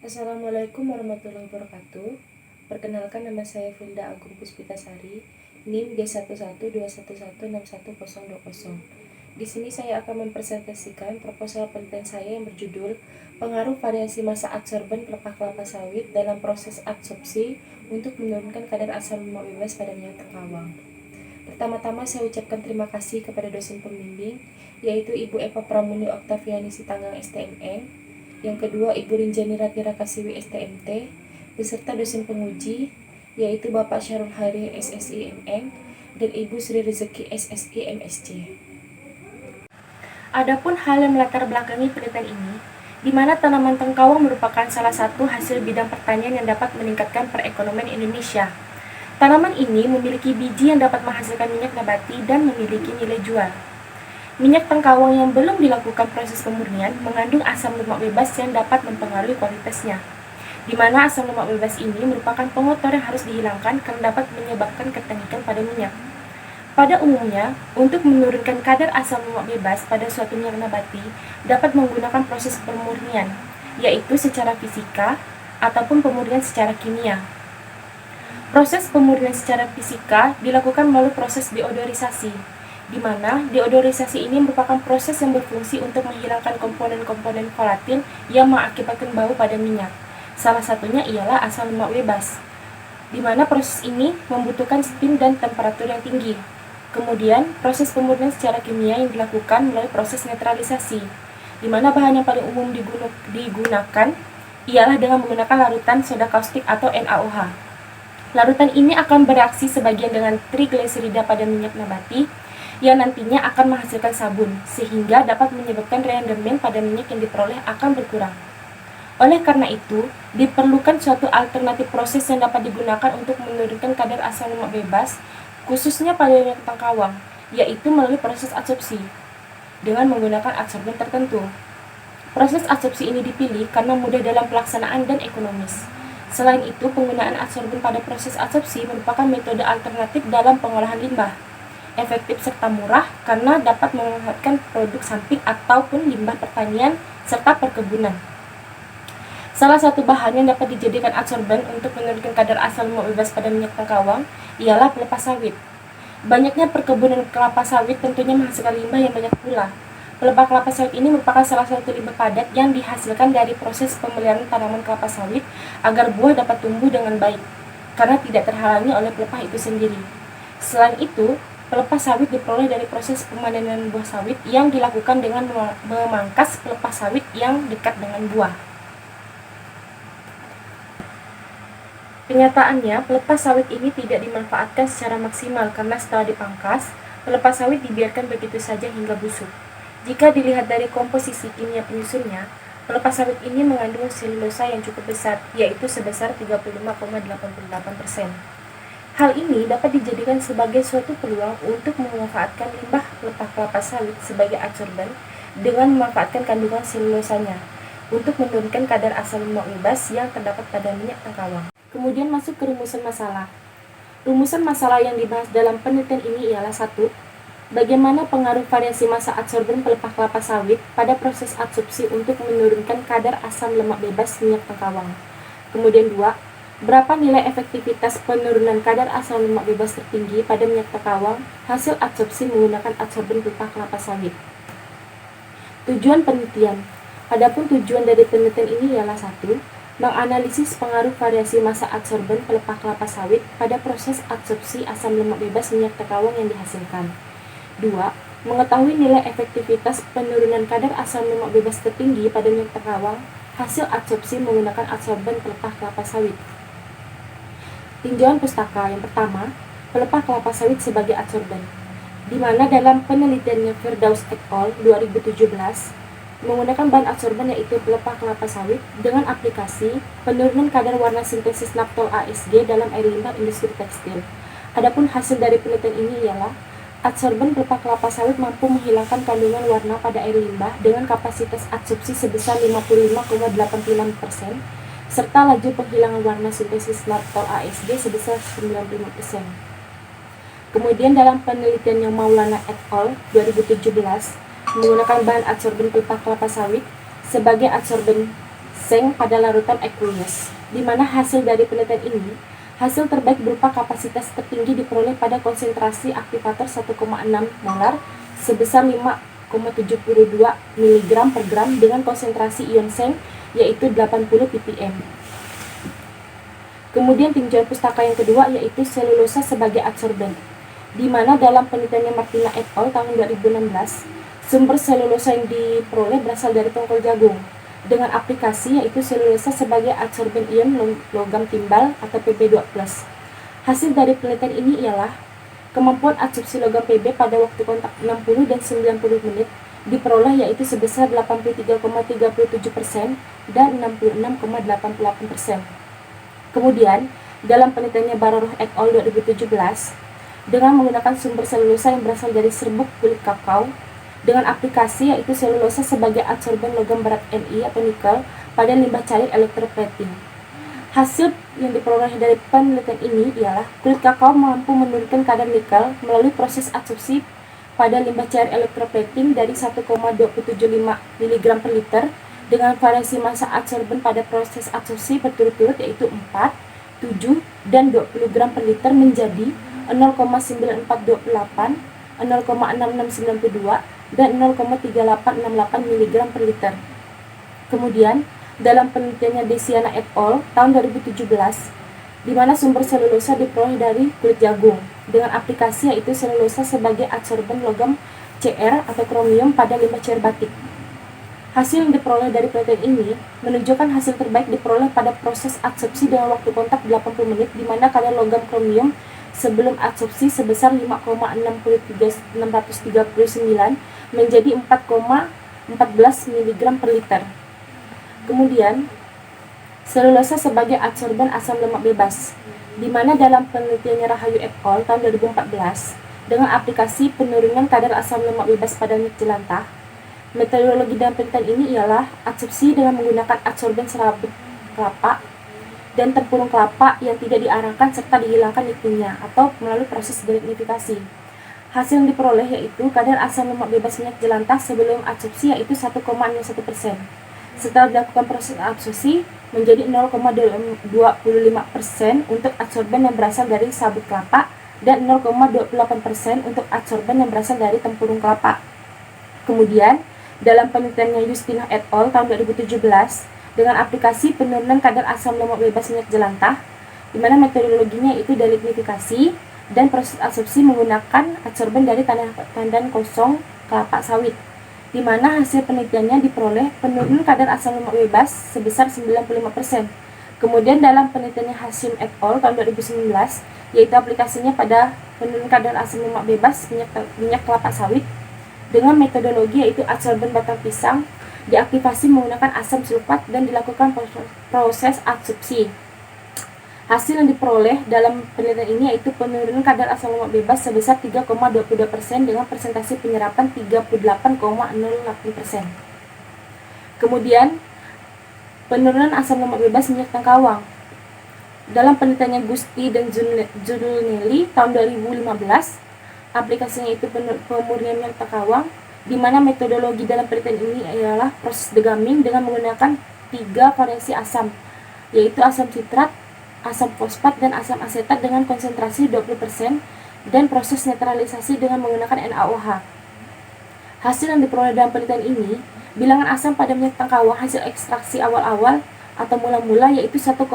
Assalamualaikum warahmatullahi wabarakatuh. Perkenalkan, nama saya Filda Agung Puspitasari, NIM D11211616020. Di sini saya akan mempresentasikan proposal penelitian saya yang berjudul Pengaruh Variasi Massa Adsorben Pelepah Kelapa Sawit dalam Proses Adsorpsi untuk Menurunkan Kadar Asam Lemak Bebas pada Minyak Tengkawang. Pertama-tama saya ucapkan terima kasih kepada dosen pembimbing, yaitu Ibu Eva Pramuni Oktaviani Sitanggang STMN. Yang kedua, Ibu Rinjani Ratira Kasiwi STMT, beserta dosen penguji, yaitu Bapak Syarul Hari SSI MM dan Ibu Sri Rezeki SSI MSc. Adapun hal yang melatar belakangi penelitian ini, di mana tanaman tengkawang merupakan salah satu hasil bidang pertanian yang dapat meningkatkan perekonomian Indonesia. Tanaman ini memiliki biji yang dapat menghasilkan minyak nabati dan memiliki nilai jual. Minyak tengkawang yang belum dilakukan proses pemurnian mengandung asam lemak bebas yang dapat mempengaruhi kualitasnya, di mana asam lemak bebas ini merupakan pengotor yang harus dihilangkan karena dapat menyebabkan ketengikan pada minyak. Pada umumnya, untuk menurunkan kadar asam lemak bebas pada suatu minyak nabati dapat menggunakan proses pemurnian, yaitu secara fisika ataupun pemurnian secara kimia. Proses pemurnian secara fisika dilakukan melalui proses deodorisasi, di mana deodorisasi ini merupakan proses yang berfungsi untuk menghilangkan komponen-komponen volatil yang mengakibatkan bau pada minyak. Salah satunya ialah asam lemak bebas, di mana proses ini membutuhkan steam dan temperatur yang tinggi. Kemudian, proses pemurnian secara kimia yang dilakukan melalui proses netralisasi, di mana bahan yang paling umum digunakan ialah dengan menggunakan larutan soda kaustik atau NaOH. Larutan ini akan bereaksi sebagian dengan trigliserida pada minyak nabati yang nantinya akan menghasilkan sabun, sehingga dapat menyebabkan rendemen pada minyak yang diperoleh akan berkurang. Oleh karena itu, diperlukan suatu alternatif proses yang dapat digunakan untuk menurunkan kadar asam lemak bebas, khususnya pada minyak tengkawang, yaitu melalui proses adsorpsi, dengan menggunakan adsorben tertentu. Proses adsorpsi ini dipilih karena mudah dalam pelaksanaan dan ekonomis. Selain itu, penggunaan adsorben pada proses adsorpsi merupakan metode alternatif dalam pengolahan limbah, efektif serta murah karena dapat memanfaatkan produk samping ataupun limbah pertanian serta perkebunan. Salah satu bahan yang dapat dijadikan adsorben untuk menurunkan kadar asam lemak bebas pada minyak tengkawang ialah pelepah sawit. Banyaknya perkebunan kelapa sawit tentunya menghasilkan limbah yang banyak pula. Pelepah kelapa sawit ini merupakan salah satu limbah padat yang dihasilkan dari proses pemeliharaan tanaman kelapa sawit agar buah dapat tumbuh dengan baik, karena tidak terhalangi oleh pelepah itu sendiri. Selain itu, pelepah sawit diperoleh dari proses pemanenan buah sawit yang dilakukan dengan memangkas pelepah sawit yang dekat dengan buah. Kenyataannya, pelepah sawit ini tidak dimanfaatkan secara maksimal karena setelah dipangkas, pelepah sawit dibiarkan begitu saja hingga busuk. Jika dilihat dari komposisi kimia penyusunnya, pelepah sawit ini mengandung selulosa yang cukup besar, yaitu sebesar 35,88%. Hal ini dapat dijadikan sebagai suatu peluang untuk memanfaatkan limbah pelepah kelapa sawit sebagai adsorben dengan memanfaatkan kandungan selulosanya untuk menurunkan kadar asam lemak bebas yang terdapat pada minyak tengkawang. Kemudian masuk ke rumusan masalah. Rumusan masalah yang dibahas dalam penelitian ini ialah 1. Bagaimana pengaruh variasi massa adsorben pelepah kelapa sawit pada proses adsorpsi untuk menurunkan kadar asam lemak bebas minyak tengkawang. Kemudian 2. Berapa nilai efektivitas penurunan kadar asam lemak bebas tertinggi pada minyak tengkawang hasil adsorpsi menggunakan adsorben pelepah kelapa sawit. Tujuan penelitian. Adapun tujuan dari penelitian ini ialah 1. Menganalisis pengaruh variasi massa adsorben pelepah kelapa sawit pada proses adsorpsi asam lemak bebas minyak tengkawang yang dihasilkan. 2. Mengetahui nilai efektivitas penurunan kadar asam lemak bebas tertinggi pada minyak tengkawang hasil adsorpsi menggunakan adsorben pelepah kelapa sawit. Tinjauan pustaka yang pertama, pelepah kelapa sawit sebagai adsorben, di mana dalam penelitiannya Firdaus et al. 2017 menggunakan bahan adsorben yaitu pelepah kelapa sawit dengan aplikasi penurunan kadar warna sintesis naptol ASG dalam air limbah industri tekstil. Adapun hasil dari penelitian ini ialah adsorben pelepah kelapa sawit mampu menghilangkan kandungan warna pada air limbah dengan kapasitas adsorpsi sebesar 55,86%, serta laju penghilangan warna sintesis naptol ASG sebesar 95%. Kemudian dalam penelitiannya Maulana et al. 2017 menggunakan bahan adsorben pelepah kelapa sawit sebagai adsorben seng pada larutan aqueous, di mana hasil dari penelitian ini, hasil terbaik berupa kapasitas tertinggi diperoleh ppm konsentrasi aktivator 1,6 molar sebesar 5,72 mg per gram dengan konsentrasi ion seng yaitu 80 ppm. Kemudian tinjauan pustaka yang kedua yaitu selulosa sebagai adsorben, di mana dalam penelitiannya Martina et al. Tahun 2016, sumber selulosa yang diperoleh berasal dari tongkol jagung dengan aplikasi yaitu selulosa sebagai adsorben ion logam timbal atau Pb2+. Hasil dari penelitian ini ialah kemampuan adsorpsi logam Pb pada waktu kontak 60 dan 90 menit diperoleh yaitu sebesar 83,37% dan 66,88%. Kemudian, dalam penelitiannya Bararoh et al. 2017, dengan menggunakan sumber selulosa yang berasal dari serbuk kulit kakao, dengan aplikasi yaitu selulosa sebagai adsorben logam berat Ni atau nikel pada limbah cair electroplating. Hasil yang diperoleh dari penelitian ini ialah kulit kakao mampu menurunkan kadar nikel melalui proses adsorpsi pada limbah cair electroplating dari 1,275 mg per liter dengan variasi massa adsorben pada proses adsorpsi berturut-turut yaitu 4, 7, dan 20 gram per liter menjadi 0,9428, 0,6692, dan 0,3868 mg per liter. Kemudian, dalam penelitiannya Desiana et al. Tahun 2017, di mana sumber selulosa diperoleh dari kulit jagung dengan aplikasi yaitu selulosa sebagai adsorben logam Cr atau kromium pada limbah cair batik. Hasil yang diperoleh dari penelitian ini menunjukkan hasil terbaik diperoleh pada proses adsorpsi dengan waktu kontak 80 menit di mana kadar logam kromium sebelum adsorpsi sebesar 5,639 menjadi 4,14 mg per liter. Kemudian, selulosa sebagai adsorben asam lemak bebas, di mana dalam penelitiannya Rahayu et al. Tahun 2014 dengan aplikasi penurunan kadar asam lemak bebas pada minyak jelantah. Metodologi dalam penelitian ini ialah adsorpsi dengan menggunakan adsorben serabut kelapa dan tempurung kelapa yang tidak diarangkan serta dihilangkan nikotinnya atau melalui proses delignifikasi. Hasil yang diperoleh yaitu kadar asam lemak bebas minyak jelantah sebelum adsorpsi yaitu 1,01%. Setelah dilakukan proses adsorpsi menjadi 0,25% untuk adsorben yang berasal dari sabut kelapa dan 0,28% untuk adsorben yang berasal dari tempurung kelapa. Kemudian, dalam penelitiannya Justina et al. Tahun 2017 dengan aplikasi penurunan kadar asam lemak bebas minyak jelantah, di mana metodologinya itu delignifikasi dan proses adsorpsi menggunakan adsorben dari tandan kosong kelapa sawit, di mana hasil penelitiannya diperoleh penurunan kadar asam lemak bebas sebesar 95%. Kemudian dalam penelitiannya Hashim et al. Tahun 2019, yaitu aplikasinya pada penurunan kadar asam lemak bebas minyak kelapa sawit dengan metodologi yaitu adsorben batang pisang diaktifasi menggunakan asam sulfat dan dilakukan proses adsorpsi. Hasil yang diperoleh dalam penelitian ini yaitu penurunan kadar asam lemak bebas sebesar 3,22% dengan persentase penyerapan 38,08%. Kemudian, penurunan asam lemak bebas minyak tengkawang. Dalam penelitiannya Gusti dan Zulneli tahun 2015, aplikasinya itu pemurnian minyak tengkawang, di mana metodologi dalam penelitian ini adalah proses degamming dengan menggunakan 3 variasi asam, yaitu asam sitrat, asam fosfat, dan asam asetat dengan konsentrasi 20% dan proses netralisasi dengan menggunakan NaOH. Hasil yang diperoleh dalam penelitian ini, bilangan asam pada minyak tengkawang hasil ekstraksi awal-awal atau mula-mula yaitu 1,58.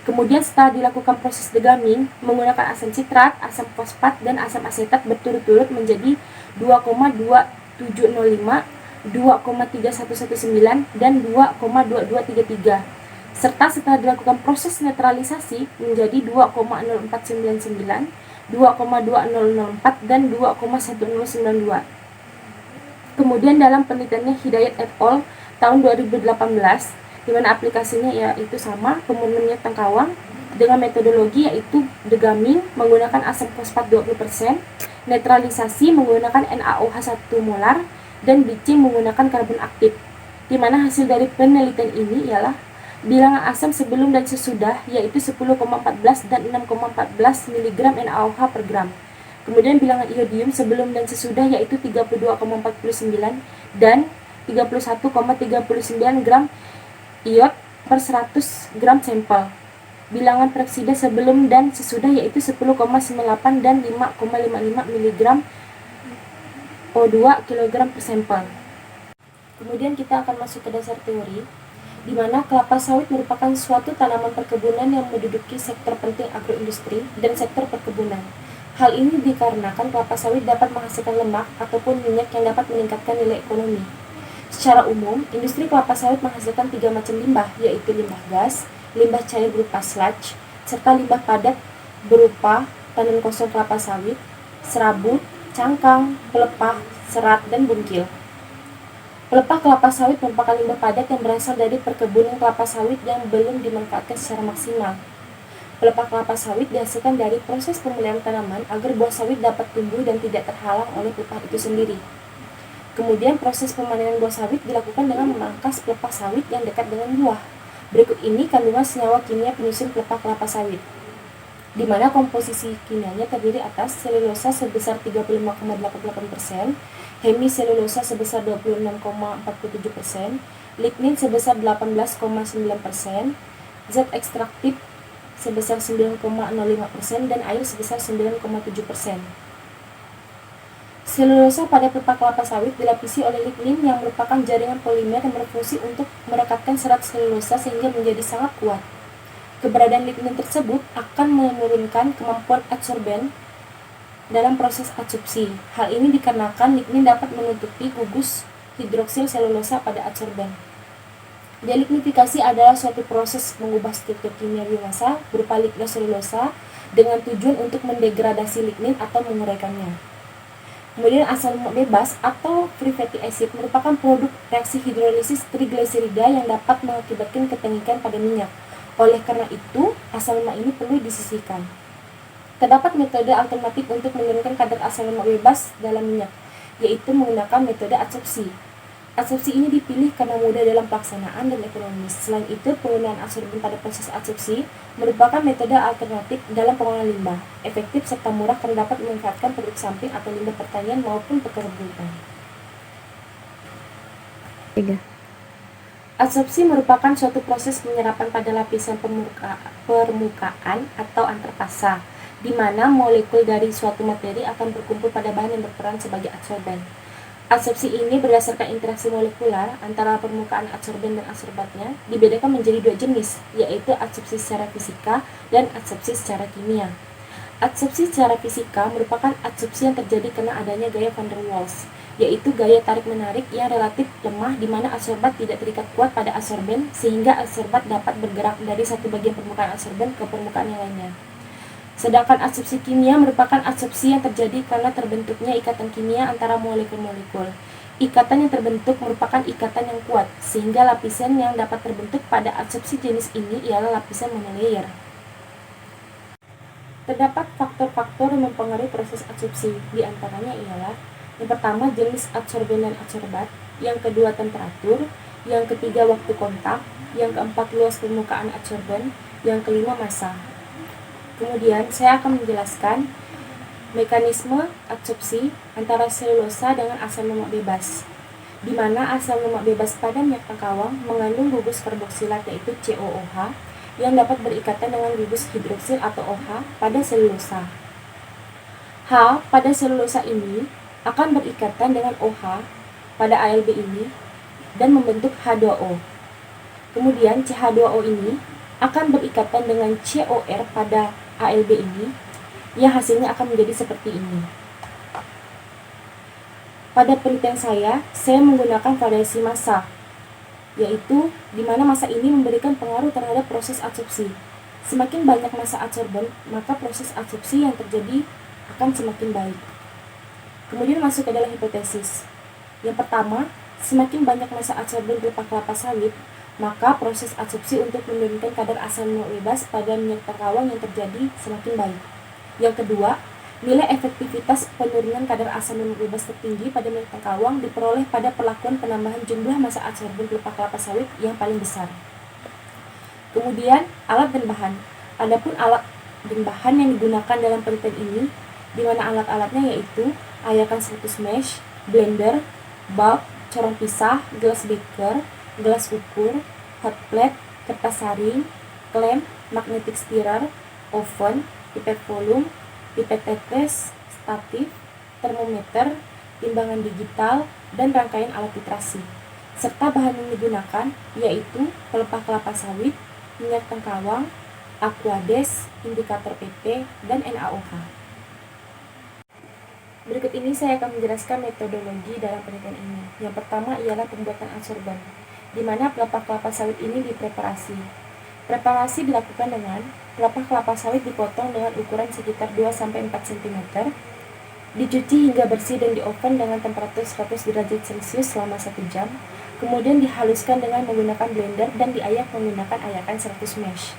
Kemudian setelah dilakukan proses degamming menggunakan asam sitrat, asam fosfat, dan asam asetat berturut-turut menjadi 2,2705, 2,3119, dan 2,2233. Serta setelah dilakukan proses netralisasi menjadi 2,0499, 2,2004, dan 2,1092. Kemudian dalam penelitiannya Hidayat et al. Tahun 2018, di mana aplikasinya yaitu sama, pemurnian minyak tengkawang dengan metodologi yaitu degamming menggunakan asam fosfat 20%, netralisasi menggunakan NaOH 1 molar, dan bleaching menggunakan karbon aktif. Di mana hasil dari penelitian ini ialah bilangan asam sebelum dan sesudah yaitu 10,14 dan 6,14 mg NaOH per gram. Kemudian bilangan iodium sebelum dan sesudah yaitu 32,49 dan 31,39 gram iot per 100 gram sampel. Bilangan peroksida sebelum dan sesudah yaitu 10,98 dan 5,55 mg O2 kg per sampel. Kemudian kita akan masuk ke dasar teori, di mana kelapa sawit merupakan suatu tanaman perkebunan yang menduduki sektor penting agroindustri dan sektor perkebunan. Hal ini dikarenakan kelapa sawit dapat menghasilkan lemak ataupun minyak yang dapat meningkatkan nilai ekonomi. Secara umum, industri kelapa sawit menghasilkan 3 macam limbah, yaitu limbah gas, limbah cair berupa sludge, serta limbah padat berupa tandan kosong kelapa sawit, serabut, cangkang, pelepah, serat, dan bungkil. Pelepah kelapa sawit merupakan limbah padat yang berasal dari perkebunan kelapa sawit yang belum dimanfaatkan secara maksimal. Pelepah kelapa sawit dihasilkan dari proses pemeliharaan tanaman agar buah sawit dapat tumbuh dan tidak terhalang oleh pelepah itu sendiri. Kemudian proses pemanenan buah sawit dilakukan dengan memangkas pelepah sawit yang dekat dengan buah. Berikut ini kandungan senyawa kimia penyusun pelepah kelapa sawit, di mana komposisi kimianya terdiri atas selulosa sebesar 35,88%, hemiselulosa sebesar 26,47%, lignin sebesar 18,9%, zat ekstraktif sebesar 9,05%, dan air sebesar 9,7%. Selulosa pada pelepah kelapa sawit dilapisi oleh lignin yang merupakan jaringan polimer yang berfungsi untuk merekatkan serat selulosa sehingga menjadi sangat kuat. Keberadaan lignin tersebut akan menurunkan kemampuan adsorben dalam proses adsorpsi. Hal ini dikarenakan lignin dapat menutupi gugus hidroksil selulosa pada adsorben. Delignifikasi adalah suatu proses mengubah struktur kimia biomasa berupa lignoselulosa dengan tujuan untuk mendegradasi lignin atau menguraikannya. Kemudian asam lemak bebas atau free fatty acid merupakan produk reaksi hidrolisis trigliserida yang dapat mengakibatkan ketengikan pada minyak. Oleh karena itu, asam lemak ini perlu disisihkan. Terdapat metode alternatif untuk menurunkan kadar asam lemak bebas dalam minyak, yaitu menggunakan metode adsorpsi. Adsorpsi ini dipilih karena mudah dalam pelaksanaan dan ekonomis. Selain itu, penggunaan adsorben pada proses adsorpsi merupakan metode alternatif dalam pengolahan limbah, efektif serta murah karena dapat memanfaatkan produk samping atau limbah pertanian maupun perkebunan. 3. Adsorpsi merupakan suatu proses penyerapan pada lapisan permukaan atau antarfasa, di mana molekul dari suatu materi akan berkumpul pada bahan yang berperan sebagai adsorben. Adsorpsi ini berdasarkan interaksi molekular antara permukaan adsorben dan adsorbatnya dibedakan menjadi 2 jenis, yaitu adsorpsi secara fisika dan adsorpsi secara kimia. Adsorpsi secara fisika merupakan adsorpsi yang terjadi karena adanya gaya van der Waals, yaitu gaya tarik-menarik yang relatif lemah di mana adsorbat tidak terikat kuat pada adsorben sehingga adsorbat dapat bergerak dari satu bagian permukaan adsorben ke permukaan yang lainnya. Sedangkan adsorpsi kimia merupakan adsorpsi yang terjadi karena terbentuknya ikatan kimia antara molekul-molekul. Ikatan yang terbentuk merupakan ikatan yang kuat, sehingga lapisan yang dapat terbentuk pada adsorpsi jenis ini ialah lapisan monolayer. Terdapat faktor-faktor yang mempengaruhi proses adsorpsi, di antaranya ialah yang pertama jenis adsorben dan adsorbat, yang kedua temperatur, yang ketiga waktu kontak, yang keempat luas permukaan adsorben, yang kelima massa. Kemudian saya akan menjelaskan mekanisme adsorpsi antara selulosa dengan asam lemak bebas, di mana asam lemak bebas pada minyak tengkawang mengandung gugus karboksilat yaitu COOH yang dapat berikatan dengan gugus hidroksil atau OH pada selulosa. H pada selulosa ini akan berikatan dengan OH pada AlB ini dan membentuk H2O. Kemudian CH2O ini akan berikatan dengan COR pada AlB ini, yang hasilnya akan menjadi seperti ini. Pada penelitian saya menggunakan variasi massa, yaitu di mana massa ini memberikan pengaruh terhadap proses adsorpsi. Semakin banyak massa adsorben, maka proses adsorpsi yang terjadi akan semakin baik. Kemudian masuk ke dalam hipotesis. Yang pertama, semakin banyak massa adsorben berupa kelapa sawit, maka proses adsorpsi untuk menurunkan kadar asam lemak bebas pada minyak tengkawang yang terjadi semakin baik. Yang kedua, nilai efektivitas penurunan kadar asam lemak bebas tertinggi pada minyak tengkawang diperoleh pada perlakuan penambahan jumlah massa adsorben berupa kelapa sawit yang paling besar. Kemudian, alat dan bahan. Adapun alat dan bahan yang digunakan dalam penelitian ini, di mana alat-alatnya yaitu ayakan 100 mesh, blender, bulb, corong pisah, gelas beker, gelas ukur, hot plate, kertas saring, klem, magnetic stirrer, oven, pipet volume, pipet tetes, statif, termometer, timbangan digital, dan rangkaian alat titrasi. Serta bahan yang digunakan yaitu pelepah kelapa sawit, minyak tengkawang, aquades, indikator PP, dan NaOH. Berikut ini saya akan menjelaskan metodologi dalam penelitian ini. Yang pertama ialah pembuatan adsorban, di mana pelepah kelapa sawit ini dipreparasi. Preparasi dilakukan dengan pelepah kelapa sawit dipotong dengan ukuran sekitar 2-4 cm, dicuci hingga bersih dan dioven dengan temperatur 100 derajat Celcius selama 1 jam, kemudian dihaluskan dengan menggunakan blender dan diayak menggunakan ayakan 100 mesh.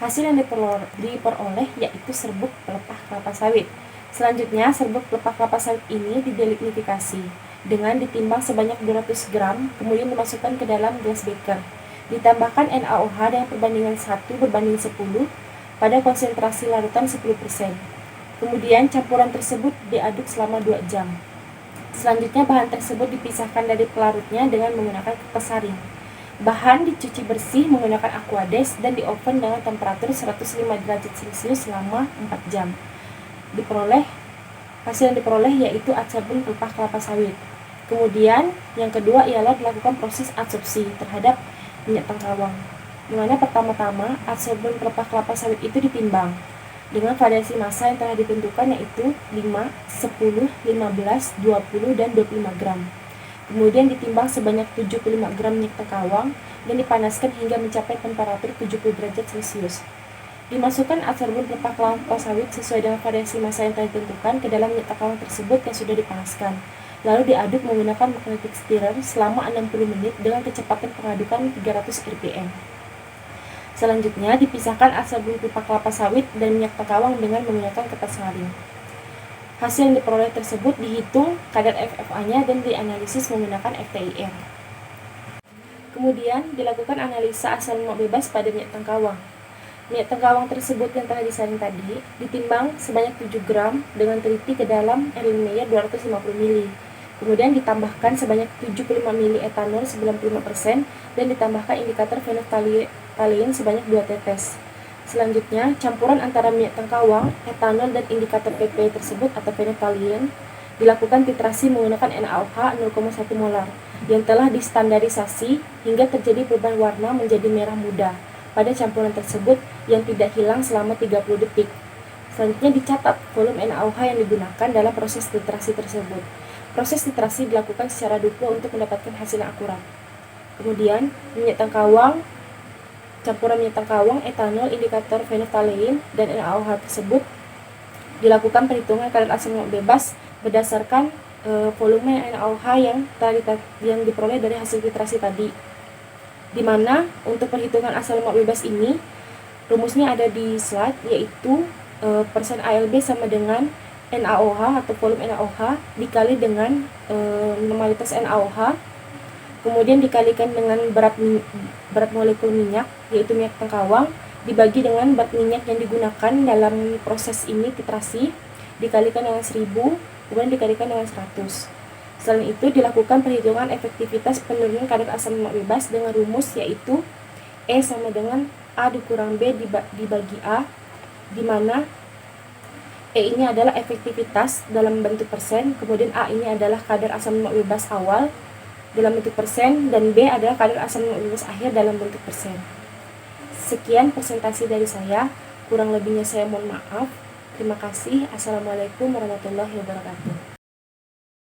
Hasil yang diperoleh yaitu serbuk pelepah kelapa sawit. Selanjutnya, serbuk pelepah kelapa sawit ini didelignifikasi dengan ditimbang sebanyak 200 gram, kemudian dimasukkan ke dalam gelas beker. Ditambahkan NaOH dengan perbandingan 1:10 pada konsentrasi larutan 10%. Kemudian campuran tersebut diaduk selama 2 jam. Selanjutnya bahan tersebut dipisahkan dari pelarutnya dengan menggunakan kertas saring. Bahan dicuci bersih menggunakan aquades dan dioven dengan temperatur 105 derajat Celcius selama 4 jam. Hasil yang diperoleh yaitu adsorbon pelepah kelapa sawit. Kemudian yang kedua ialah dilakukan proses adsorpsi terhadap minyak tengkawang, di mana pertama-tama adsorban pelepah kelapa sawit itu ditimbang dengan variasi massa yang telah ditentukan yaitu 5, 10, 15, 20, dan 25 gram. Kemudian ditimbang sebanyak 75 gram minyak tengkawang dan dipanaskan hingga mencapai temperatur 70 derajat Celcius. Dimasukkan adsorban pelepah kelapa sawit sesuai dengan variasi massa yang telah ditentukan ke dalam minyak tengkawang tersebut yang sudah dipanaskan. Lalu diaduk menggunakan magnetic stirrer selama 60 menit dengan kecepatan pengadukan 300 rpm. Selanjutnya dipisahkan adsorban pelepah kelapa sawit dan minyak tengkawang dengan menggunakan kertas saring. Hasil yang diperoleh tersebut dihitung kadar FFA-nya dan dianalisis menggunakan FTIR. Kemudian dilakukan analisa asal lemak bebas pada minyak tengkawang. Minyak tengkawang tersebut yang telah disaring tadi ditimbang sebanyak 7 gram dengan teliti ke dalam Erlen Meyer 250 ml. Kemudian ditambahkan sebanyak 75 ml etanol 95% dan ditambahkan indikator phenolphthalein sebanyak 2 tetes. Selanjutnya, campuran antara minyak tengkawang, etanol, dan indikator PP tersebut atau phenolphthalein dilakukan titrasi menggunakan NaOH 0,1 molar yang telah distandarisasi hingga terjadi perubahan warna menjadi merah muda pada campuran tersebut yang tidak hilang selama 30 detik. Selanjutnya dicatat volume NaOH yang digunakan dalam proses titrasi tersebut. Proses titrasi dilakukan secara duplo untuk mendapatkan hasil yang akurat. Kemudian, campuran minyak tengkawang, etanol, indikator phenolphthalein, dan NaOH tersebut dilakukan perhitungan kadar asam lemak bebas berdasarkan volume NaOH yang diperoleh dari hasil titrasi tadi. Di mana untuk perhitungan asam lemak bebas ini rumusnya ada di slide, yaitu persen ALB sama dengan NaOH atau volume NaOH dikali dengan normalitas NaOH, kemudian dikalikan dengan berat molekul minyak yaitu minyak tengkawang dibagi dengan berat minyak yang digunakan dalam proses ini titrasi dikalikan dengan 1000, kemudian dikalikan dengan 100. Selain itu dilakukan perhitungan efektivitas penurunan kadar asam lemak bebas dengan rumus yaitu E sama dengan A dikurang B dibagi A, di mana E ini adalah efektivitas dalam bentuk persen, kemudian A ini adalah kadar asam lemak bebas awal dalam bentuk persen, dan B adalah kadar asam lemak bebas akhir dalam bentuk persen. Sekian presentasi dari saya, kurang lebihnya saya mohon maaf. Terima kasih. Assalamualaikum warahmatullahi wabarakatuh.